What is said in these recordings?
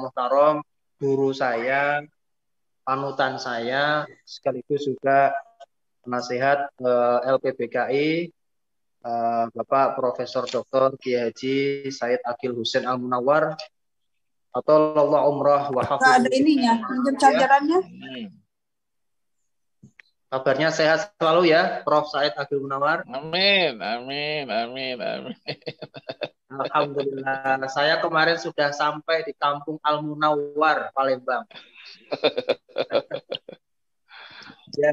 Muhtarom, guru saya, panutan saya, sekaligus juga penasihat LPBKI, Bapak Profesor Dr. Kiai Haji Said Akil Husain Al Munawar, atau Allah umrah wa Nggak ada ininya, pinjam chargerannya. Kabarnya sehat selalu ya, Prof. Said Akil Munawar. Amin, amin, amin, amin. Alhamdulillah, saya kemarin sudah sampai di kampung Al Munawar, Palembang. Ya,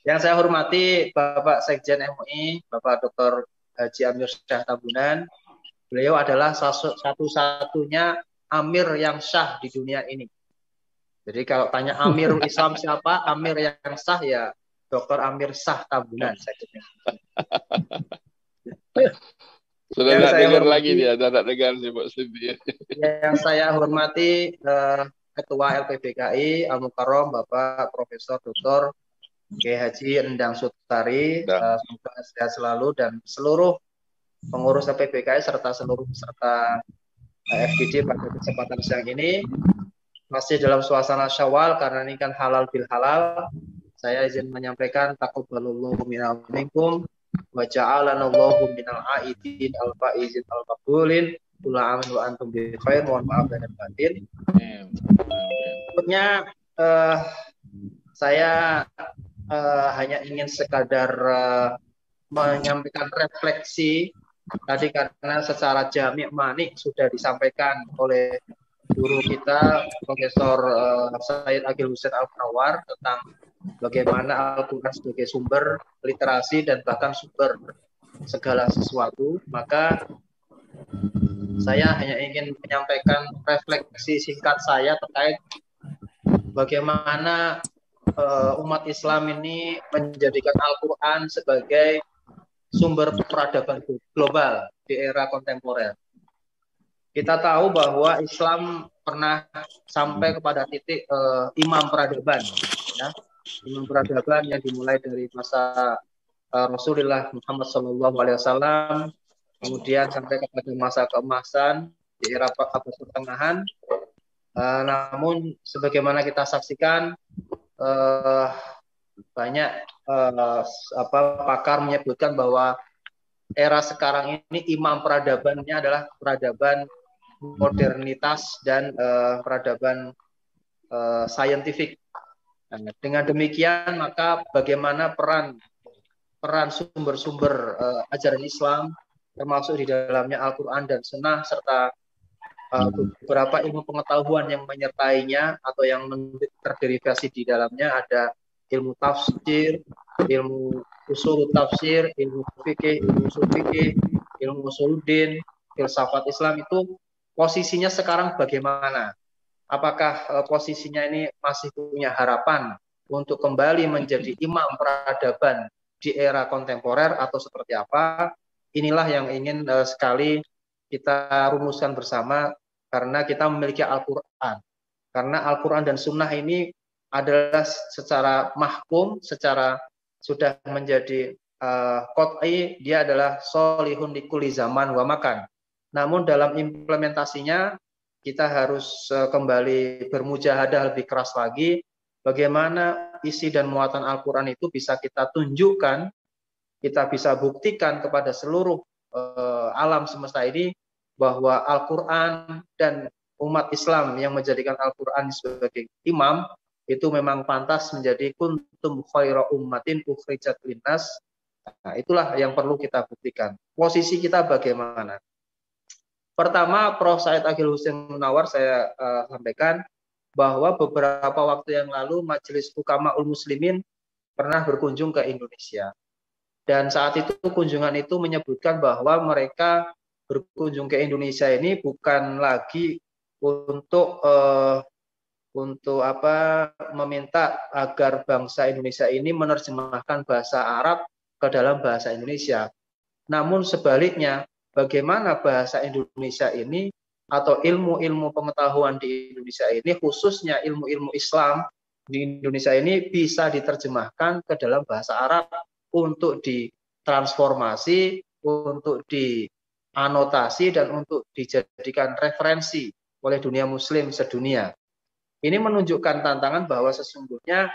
yang saya hormati Bapak Sekjen MUI, Bapak Dr. Haji Amir Syah Tambunan. Beliau adalah satu-satunya Amir yang sah di dunia ini. Jadi kalau tanya Amirul Islam siapa, Amir yang sah ya Dr. Amir Syah Tambunan. Sudah tidak dengar lagi dia, tidak dengar sih Pak Sindi. Yang saya hormati Ketua LPBKI Al Mukarrom Bapak Profesor Dr. Kiai Haji Endang Sutari, semoga sehat selalu, dan seluruh pengurus LPBKI serta seluruh peserta FGD pada kesempatan siang ini. Masih dalam suasana Syawal karena ini kan halal bil halal. Saya izin menyampaikan taqabbalallahu minna wa minkum wa ja'alanallahu minal aidin al faizin al maqbulin. Kullu amin wa antum bi khair. Mohon maaf dan batin. Berikutnya saya hanya ingin sekadar menyampaikan refleksi tadi, karena secara jami' manik sudah disampaikan oleh guru kita Profesor Said Akil Husain Al Munawar tentang bagaimana Al-Quran sebagai sumber literasi dan bahkan sumber segala sesuatu. Maka saya hanya ingin menyampaikan refleksi singkat saya terkait bagaimana umat Islam ini menjadikan Al-Quran sebagai sumber peradaban global di era kontemporer. Kita tahu bahwa Islam pernah sampai kepada titik imam peradaban, ya. Imam peradaban yang dimulai dari masa Rasulullah Muhammad SAW, kemudian sampai kepada masa keemasan di era abad pertengahan. Namun sebagaimana kita saksikan, banyak pakar menyebutkan bahwa era sekarang ini imam peradabannya adalah peradaban modernitas dan peradaban saintifik. Dengan demikian, maka bagaimana peran sumber-sumber ajaran Islam, termasuk di dalamnya Al-Quran dan Sunnah, serta beberapa ilmu pengetahuan yang menyertainya atau yang terderivasi di dalamnya, ada ilmu tafsir, ilmu usul tafsir, ilmu fikih, ilmu usul fikih, ilmu usuluddin, filsafat Islam, itu posisinya sekarang bagaimana? Apakah posisinya ini masih punya harapan untuk kembali menjadi imam peradaban di era kontemporer atau seperti apa? Inilah yang ingin sekali kita rumuskan bersama, karena kita memiliki Al-Quran. Karena Al-Quran dan Sunnah ini adalah secara mahkum, secara sudah menjadi qot'i, dia adalah solihun di kulli zaman wa makan. Namun dalam implementasinya kita harus kembali bermujahadah lebih keras lagi, bagaimana isi dan muatan Al-Quran itu bisa kita tunjukkan, kita bisa buktikan kepada seluruh alam semesta ini bahwa Al-Quran dan umat Islam yang menjadikan Al-Quran sebagai imam itu memang pantas menjadi kuntum khaira ummatin ukhrijat linnas. Nah, itulah yang perlu kita buktikan. Posisi kita bagaimana? Pertama, Prof. Said Akil Husain Munawar saya sampaikan bahwa beberapa waktu yang lalu Majelis Ukamaul Muslimin pernah berkunjung ke Indonesia. Dan saat itu kunjungan itu menyebutkan bahwa mereka berkunjung ke Indonesia ini bukan lagi untuk meminta agar bangsa Indonesia ini menerjemahkan bahasa Arab ke dalam bahasa Indonesia. Namun sebaliknya, bagaimana bahasa Indonesia ini atau ilmu-ilmu pengetahuan di Indonesia ini, khususnya ilmu-ilmu Islam di Indonesia ini, bisa diterjemahkan ke dalam bahasa Arab untuk ditransformasi, untuk dianotasi, dan untuk dijadikan referensi oleh dunia muslim sedunia. Ini menunjukkan tantangan bahwa sesungguhnya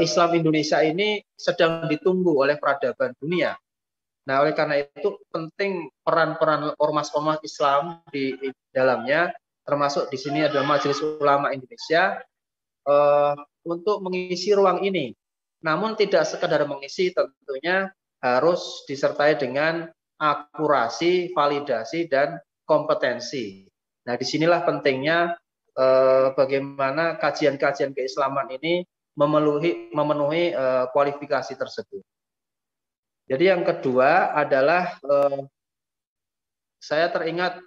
Islam Indonesia ini sedang ditunggu oleh peradaban dunia. Nah, oleh karena itu penting peran-peran ormas-ormas Islam di dalamnya, termasuk di sini adalah Majelis Ulama Indonesia, untuk mengisi ruang ini. Namun tidak sekadar mengisi, tentunya harus disertai dengan akurasi, validasi, dan kompetensi. Nah, disinilah pentingnya bagaimana kajian-kajian keislaman ini memenuhi kualifikasi tersebut. Jadi yang kedua adalah saya teringat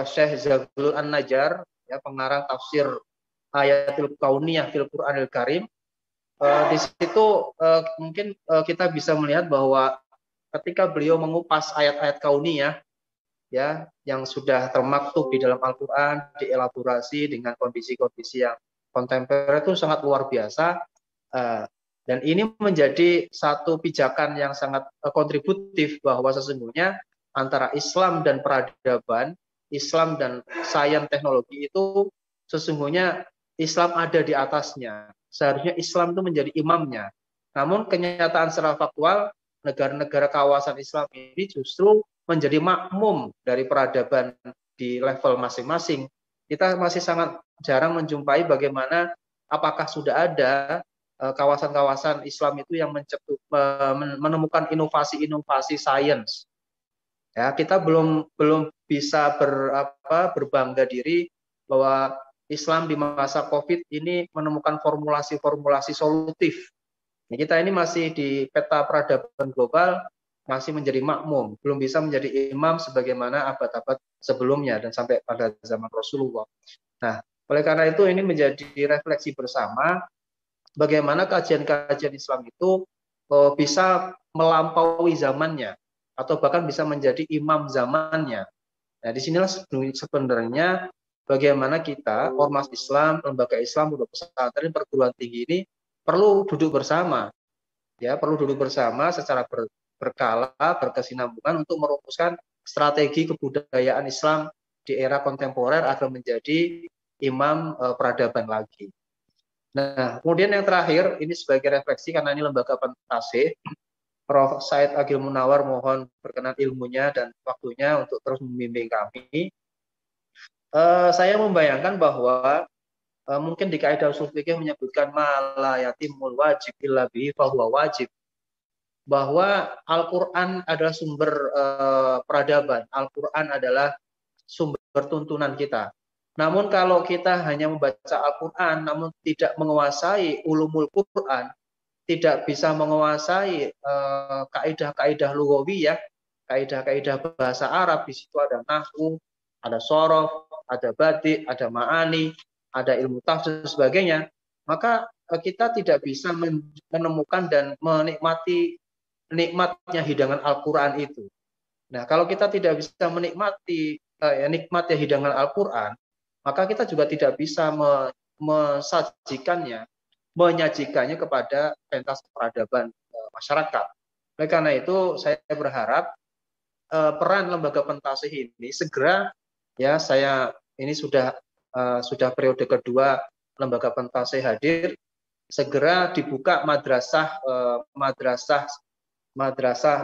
Syekh Zaghlul An-Najjar, ya, pengarang tafsir Ayatul Kauniyah fil Qur'anil Karim. Di situ mungkin kita bisa melihat bahwa ketika beliau mengupas ayat-ayat kauniyah, ya, yang sudah termaktub di dalam Al-Qur'an, dielaborasi dengan kondisi-kondisi yang kontemporer, itu sangat luar biasa. Dan ini menjadi satu pijakan yang sangat kontributif bahwa sesungguhnya antara Islam dan peradaban, Islam dan sains teknologi itu sesungguhnya Islam ada di atasnya. Seharusnya Islam itu menjadi imamnya. Namun kenyataan secara faktual, negara-negara kawasan Islam ini justru menjadi makmum dari peradaban di level masing-masing. Kita masih sangat jarang menjumpai bagaimana apakah sudah ada kawasan-kawasan Islam itu yang menemukan inovasi-inovasi sains. Ya, kita belum bisa berbangga diri bahwa Islam di masa COVID ini menemukan formulasi-formulasi solutif. Nah, kita ini masih di peta peradaban global masih menjadi makmum, belum bisa menjadi imam sebagaimana abad-abad sebelumnya dan sampai pada zaman Rasulullah. Nah, oleh karena itu ini menjadi refleksi bersama bagaimana kajian-kajian Islam itu bisa melampaui zamannya atau bahkan bisa menjadi imam zamannya. Nah, disinilah sebenarnya bagaimana kita, ormas Islam, lembaga Islam, pondok pesantren, perguruan tinggi ini perlu duduk bersama, ya, perlu duduk bersama secara berkala, berkesinambungan untuk merumuskan strategi kebudayaan Islam di era kontemporer agar menjadi imam peradaban lagi. Nah, kemudian yang terakhir, ini sebagai refleksi karena ini lembaga pentasih, Prof. Said Agil Munawar mohon berkenan ilmunya dan waktunya untuk terus membimbing kami. Saya membayangkan bahwa mungkin di kaidah usul fikih menyebutkan mala yatimul wajib illa bihi fahuwa wajib, bahwa Al-Qur'an adalah sumber peradaban, Al-Qur'an adalah sumber tuntunan kita. Namun kalau kita hanya membaca Al-Qur'an namun tidak menguasai ulumul Qur'an, tidak bisa menguasai kaidah-kaidah lughawiyah, kaidah-kaidah bahasa Arab, di situ ada nahwu, ada shorof, ada badi, ada ma'ani, ada ilmu tafsir dan sebagainya, maka kita tidak bisa menemukan dan menikmati nikmatnya hidangan Al-Qur'an itu. Nah, kalau kita tidak bisa menikmati nikmatnya hidangan Al-Qur'an, maka kita juga tidak bisa menyajikannya kepada pentas peradaban masyarakat. Oleh karena itu, saya berharap peran lembaga pentasih ini segera, ya, saya ini sudah periode kedua lembaga pentasih hadir, segera dibuka madrasah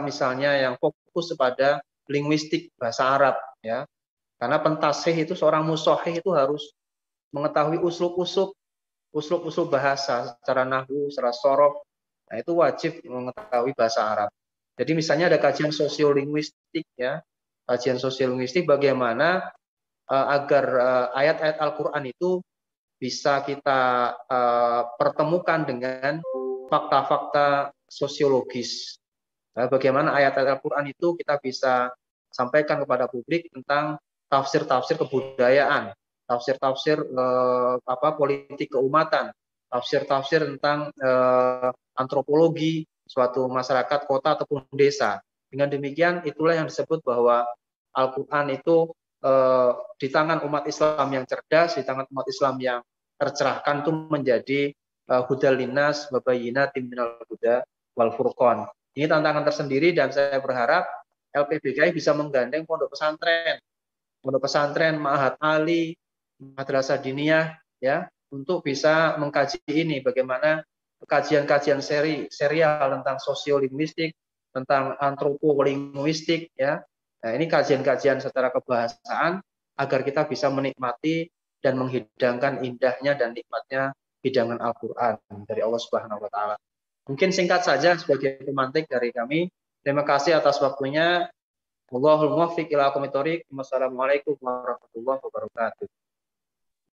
misalnya yang fokus kepada linguistik bahasa Arab, ya. Karena pentasih itu, seorang musohih itu harus mengetahui uslub bahasa secara nahwu, secara shorof. Nah, itu wajib mengetahui bahasa Arab. Jadi misalnya ada kajian sosiolinguistik, ya, kajian sosiolinguistik bagaimana agar ayat-ayat Al-Qur'an itu bisa kita pertemukan dengan fakta-fakta sosiologis. Nah, bagaimana ayat-ayat Al-Qur'an itu kita bisa sampaikan kepada publik tentang tafsir-tafsir kebudayaan, tafsir-tafsir politik keumatan, tafsir-tafsir tentang antropologi suatu masyarakat kota ataupun desa. Dengan demikian, itulah yang disebut bahwa Al-Qur'an itu di tangan umat Islam yang cerdas, di tangan umat Islam yang tercerahkan, itu menjadi hudal linnas wa bayyinatin minal huda wal furqan. Ini tantangan tersendiri dan saya berharap LPBKI bisa menggandeng pondok pesantren. pondok pesantren, Ma'had Ali, madrasah diniyah, ya, untuk bisa mengkaji ini, bagaimana kajian-kajian serial tentang sosiolinguistik, tentang antropolinguistik, ya. Nah, ini kajian-kajian secara kebahasaan agar kita bisa menikmati dan menghidangkan indahnya dan nikmatnya hidangan Al-Qur'an dari Allah Subhanahu wa taala. Mungkin singkat saja sebagai pemantik dari kami. Terima kasih atas waktunya. Wallahul muwaffiq ila aqwamit thoriq. Wassalamualaikum warahmatullahi wabarakatuh.